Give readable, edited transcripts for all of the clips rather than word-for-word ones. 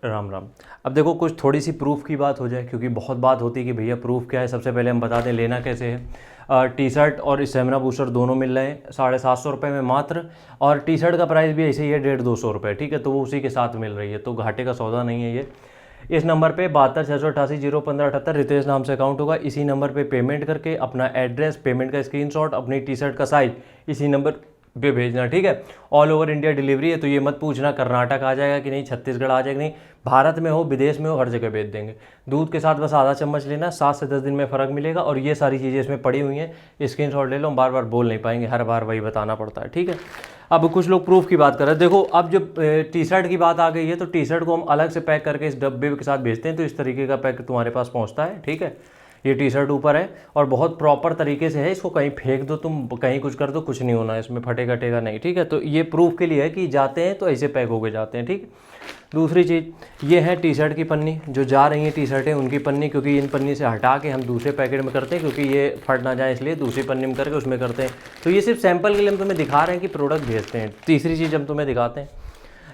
राम राम। अब देखो कुछ थोड़ी सी प्रूफ की बात हो जाए, क्योंकि बहुत बात होती है कि भैया प्रूफ क्या है। सबसे पहले हम बता दें लेना कैसे है। टी शर्ट और स्टेमिना बूस्टर दोनों मिल रहे हैं 750 में मात्र। और टी शर्ट का प्राइस भी ऐसे ही है 150-200 रुपये, ठीक है। तो वो उसी के साथ मिल रही है, तो घाटे का सौदा नहीं है ये। इस नंबर पे 72 688 01578 रितेश नाम से अकाउंट होगा। इसी नंबर पे पेमेंट करके अपना एड्रेस, पेमेंट का स्क्रीनशॉट, अपनी टी शर्ट का साइज इसी नंबर पे भेजना, ठीक है। ऑल ओवर इंडिया डिलीवरी है, तो ये मत पूछना कर्नाटक आ जाएगा कि नहीं, छत्तीसगढ़ आ जाएगा नहीं। भारत में हो, विदेश में हो, हर जगह भेज देंगे। दूध के साथ बस आधा चम्मच लेना, 7 से 10 दिन में फ़र्क मिलेगा। और ये सारी चीज़ें इसमें पड़ी हुई हैं, स्क्रीनशॉट ले लो। हम बार बार बोल नहीं पाएंगे, हर बार वही बताना पड़ता है, ठीक है। अब कुछ लोग प्रूफ की बात कर रहे हैं। देखो अब जब टी शर्ट की बात आ गई है, तो टी शर्ट को हम अलग से पैक करके इस डब्बे के साथ भेजते हैं, तो इस तरीके का पैक तुम्हारे पास पहुंचता है, ठीक है। ये टी शर्ट ऊपर है और बहुत प्रॉपर तरीके से है। इसको कहीं फेंक दो तुम, कहीं कुछ कर दो, कुछ नहीं होना है इसमें, फटेगा टेगा नहीं, ठीक है। तो ये प्रूफ के लिए है कि जाते हैं तो ऐसे पैक होके जाते हैं, ठीक। दूसरी चीज़ ये है टी शर्ट की पन्नी, जो जा रही हैं टी शर्टें उनकी पन्नी, क्योंकि इन पन्नी से हटा के हम दूसरे पैकेट में करते हैं, क्योंकि ये फट ना जाए इसलिए दूसरी पन्नी में करके उसमें करते हैं। तो ये सिर्फ सैंपल के लिए हम तुम्हें दिखा रहे हैं कि प्रोडक्ट भेजते हैं। तीसरी चीज़ हम तुम्हें दिखाते हैं,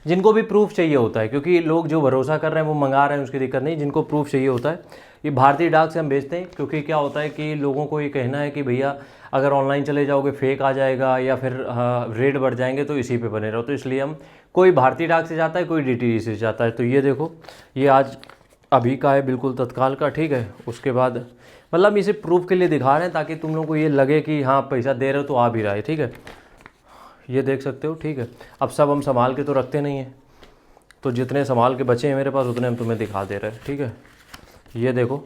जिनको भी प्रूफ चाहिए होता है, क्योंकि लोग जो भरोसा कर रहे हैं वो मंगा रहे हैं, उसकी दिक्कत नहीं। जिनको प्रूफ चाहिए होता है, ये भारतीय डाक से हम भेजते हैं। क्योंकि क्या होता है कि लोगों को ये कहना है कि भैया अगर ऑनलाइन चले जाओगे फेक आ जाएगा या फिर रेट बढ़ जाएंगे, तो इसी पे बने रहो। तो इसलिए हम, कोई भारतीय डाक से जाता है, कोई डीटीडी से जाता है। तो ये देखो, ये आज अभी का है, बिल्कुल तत्काल का, ठीक है। उसके बाद मतलब इसे प्रूफ के लिए दिखा रहे हैं, ताकि तुम लोग को ये लगे कि हाँ पैसा दे रहे हो तो आ भी रहा है, ठीक है। ये देख सकते हो, ठीक है। अब सब हम संभाल के तो रखते नहीं हैं, तो जितने संभाल के बचे हैं मेरे पास उतने हम तुम्हें दिखा दे रहे हैं, ठीक है। ये देखो,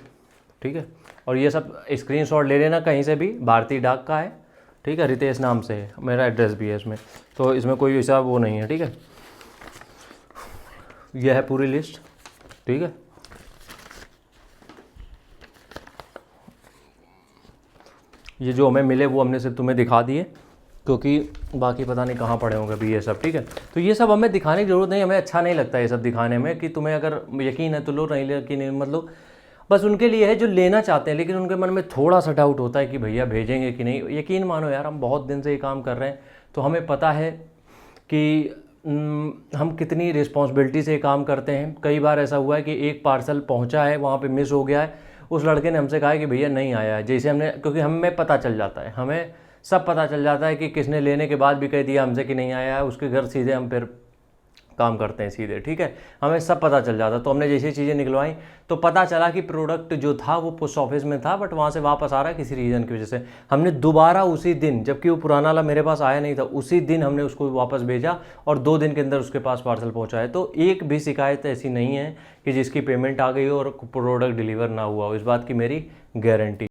ठीक है। और ये सब स्क्रीनशॉट ले लेना कहीं से भी, भारतीय डाक का है, ठीक है। रितेश नाम से है, मेरा एड्रेस भी है इसमें, तो इसमें कोई ऐसा वो नहीं है, ठीक है। यह है पूरी लिस्ट, ठीक है। ये जो हमें मिले वो हमने सिर्फ तुम्हें दिखा दिए, क्योंकि बाकी पता नहीं कहाँ पड़े होंगे अभी ये सब, ठीक है। तो ये सब हमें दिखाने की ज़रूरत नहीं, हमें अच्छा नहीं लगता ये सब दिखाने में। कि तुम्हें अगर यकीन है तो लो, नहीं यकीन मतलब बस उनके लिए है जो लेना चाहते हैं, लेकिन उनके मन में थोड़ा सा डाउट होता है कि भैया भेजेंगे कि नहीं। यकीन मानो यार, हम बहुत दिन से ये काम कर रहे हैं, तो हमें पता है कि हम कितनी रिस्पॉन्सिबिलिटी से काम करते हैं। कई बार ऐसा हुआ है कि एक पार्सल पहुंचा है, वहाँ पे मिस हो गया है, उस लड़के ने हमसे कहा है कि भैया नहीं आया है। जैसे हमने, क्योंकि हमें पता चल जाता है, हमें सब पता चल जाता है कि किसने लेने के बाद भी कह दिया हमसे कि नहीं आया है, उसके घर सीधे हम फिर काम करते हैं सीधे, ठीक है। हमें सब पता चल जाता। तो हमने जैसे चीज़ें निकलवाई तो पता चला कि प्रोडक्ट जो था वो पोस्ट ऑफिस में था, बट वहाँ से वापस आ रहा है किसी रीज़न की वजह से। हमने दोबारा उसी दिन, जबकि वो पुराना वाला मेरे पास आया नहीं था, उसी दिन हमने उसको वापस भेजा और 2 दिन के अंदर उसके पास पार्सल पहुँचा है। तो एक भी शिकायत ऐसी नहीं है कि जिसकी पेमेंट आ गई हो और प्रोडक्ट डिलीवर ना हुआ हो, इस बात की मेरी गारंटी।